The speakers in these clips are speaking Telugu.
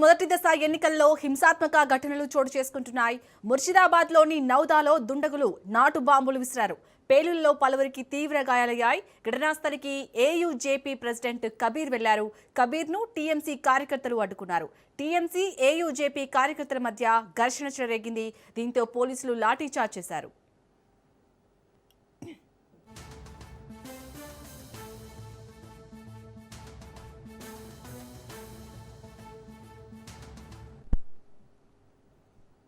మొదటి దశ ఎన్నికల్లో హింసాత్మక ఘటనలు చోటు చేసుకుంటున్నాయి. ముర్షిదాబాద్లోని నౌదాలో దుండగులు నాటు బాంబులు విసిరారు. పేలుళ్లలో పలువురికి తీవ్ర గాయాలయ్యాయి. ఘటనాస్థలికి ఏయూజేపీ ప్రెసిడెంట్ కబీర్ వెళ్లారు. కబీర్ను టీఎంసీ కార్యకర్తలు అడ్డుకున్నారు. టీఎంసీ ఏయూజేపీ కార్యకర్తల మధ్య ఘర్షణ చెలరేగింది. దీంతో పోలీసులు లాఠీచార్జ్ చేశారు.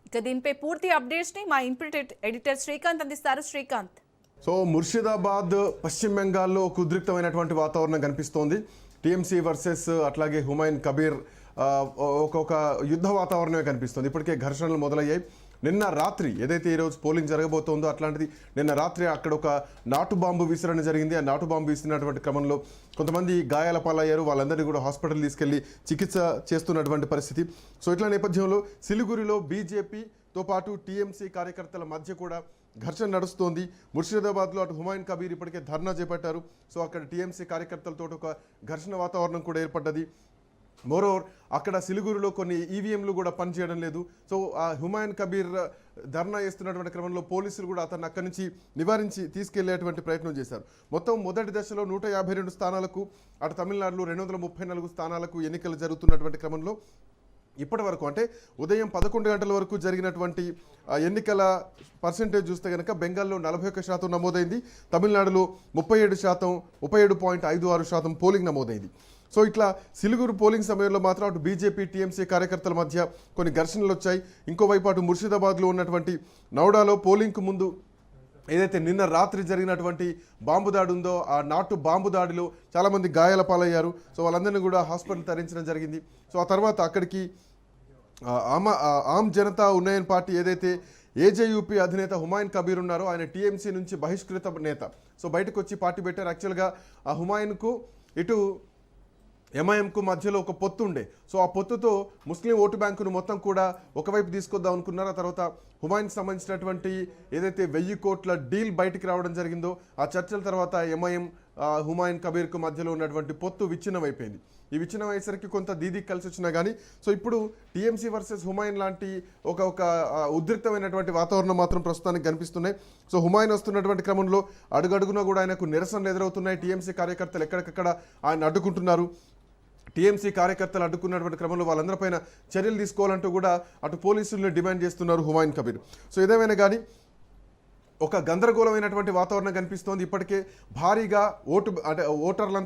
ఇక దీనిపై పూర్తి అప్డేట్స్ ని మా ఇన్పుట్ ఎడిటర్ శ్రీకాంత్ అందిస్తారు. శ్రీకాంత్, సో ముర్షిదాబాద్ పశ్చిమ బెంగాల్లో ఒక ఉద్రిక్తమైనటువంటి వాతావరణం కనిపిస్తోంది. టీఎంసీ వర్సెస్ అట్లాగే హుమాయూన్ కబీర్ ఒక యుద్ధ వాతావరణమే కనిపిస్తుంది. ఇప్పటికే ఘర్షణలు మొదలయ్యాయి. నిన్న రాత్రి ఏదైతే ఈరోజు పోలింగ్ జరగబోతోందో అట్లాంటిది నిన్న రాత్రి అక్కడ ఒక నాటు బాంబు విసిరణ జరిగింది. ఆ నాటు బాంబు విసిరినటువంటి క్రమంలో కొంతమంది గాయాల పాలయ్యారు. వాళ్ళందరినీ కూడా హాస్పిటల్ తీసుకెళ్లి చికిత్స చేస్తున్నటువంటి పరిస్థితి. సో ఇట్లా నేపథ్యంలో సిలిగురిలో బీజేపీతో పాటు టీఎంసీ కార్యకర్తల మధ్య కూడా ఘర్షణ నడుస్తోంది. ముర్షిదాబాద్లో అటు హుమాయూన్ కబీర్ ఇప్పటికే ధర్నా చేపట్టారు. సో అక్కడ టీఎంసీ కార్యకర్తలతో ఒక ఘర్షణ వాతావరణం కూడా ఏర్పడ్డది. మోరోవర్ అక్కడ సిలిగురిలో కొన్ని ఈవీఎంలు కూడా పనిచేయడం లేదు. సో ఆ హుమాయూన్ కబీర్ ధర్నా చేస్తున్నటువంటి క్రమంలో పోలీసులు కూడా అతన్ని అక్కడి నుంచి నివారించి తీసుకెళ్లేటువంటి ప్రయత్నం చేశారు. మొత్తం మొదటి దశలో 152 స్థానాలకు, అటు తమిళనాడులో 234 స్థానాలకు ఎన్నికలు జరుగుతున్నటువంటి క్రమంలో ఇప్పటి వరకు అంటే ఉదయం 11 గంటల వరకు జరిగినటువంటి ఎన్నికల పర్సెంటేజ్ చూస్తే కనుక బెంగాల్లో 41% నమోదైంది. తమిళనాడులో 37.56% పోలింగ్ నమోదైంది. సో ఇట్లా సిలిగురు పోలింగ్ సమయంలో మాత్రం అటు బీజేపీ టీఎంసీ కార్యకర్తల మధ్య కొన్ని ఘర్షణలు వచ్చాయి. ఇంకోవైపు అటు ముర్షిదాబాద్లో ఉన్నటువంటి నౌడాలో పోలింగ్కు ముందు ఏదైతే నిన్న రాత్రి జరిగినటువంటి బాంబు దాడి ఉందో ఆ నాటు బాంబు దాడిలో చాలామంది గాయాల పాలయ్యారు. సో వాళ్ళందరినీ కూడా హాస్పిటల్ తరలించడం జరిగింది. సో ఆ తర్వాత అక్కడికి ఆమ్ జనతా ఉన్నయన్ పార్టీ ఏదైతే ఏజేయూపీ అధినేత హుమాయూన్ కబీర్ ఉన్నారో ఆయన టీఎంసీ నుంచి బహిష్కృత నేత. సో బయటకు వచ్చి పార్టీ పెట్టారు. యాక్చువల్గా ఆ హుమాయూన్కు ఇటు ఎంఐఎంకు మధ్యలో ఒక పొత్తు ఉండే. సో ఆ పొత్తుతో ముస్లిం ఓటు బ్యాంకును మొత్తం కూడా ఒకవైపు తీసుకొద్దాం అనుకున్నారు. ఆ తర్వాత హుమాయూన్కి సంబంధించినటువంటి ఏదైతే 1000 కోట్ల డీల్ బయటికి రావడం జరిగిందో ఆ చర్చల తర్వాత ఎంఐఎం హుమాయూన్ కబీర్కు మధ్యలో ఉన్నటువంటి పొత్తు విచ్ఛిన్నం అయిపోయింది. ఈ విచ్ఛిన్నం అయ్యేసరికి కొంత దీదీకి కలిసి వచ్చినా కానీ సో ఇప్పుడు టీఎంసీ వర్సెస్ హుమాయూన్ లాంటి ఒక ఉద్రిక్తమైనటువంటి వాతావరణం మాత్రం ప్రస్తుతానికి కనిపిస్తున్నాయి. సో హుమాయూన్ వస్తున్నటువంటి క్రమంలో అడుగడుగునా కూడా ఆయనకు నిరసనలు ఎదురవుతున్నాయి. టీఎంసీ కార్యకర్తలు ఎక్కడికక్కడ ఆయన అడ్డుకుంటున్నారు. టీఎంసీ కార్యకర్తలు అడ్డుకున్నటువంటి క్రమంలో వాళ్ళందరిపైన చర్యలు తీసుకోవాలంటూ కూడా అటు పోలీసులను డిమాండ్ చేస్తున్నారు హుమాయూన్ కబీర్. సో ఏదేమైనా కానీ ఒక గందరగోళమైనటువంటి వాతావరణం కనిపిస్తోంది. ఇప్పటికే భారీగా ఓటర్లంతా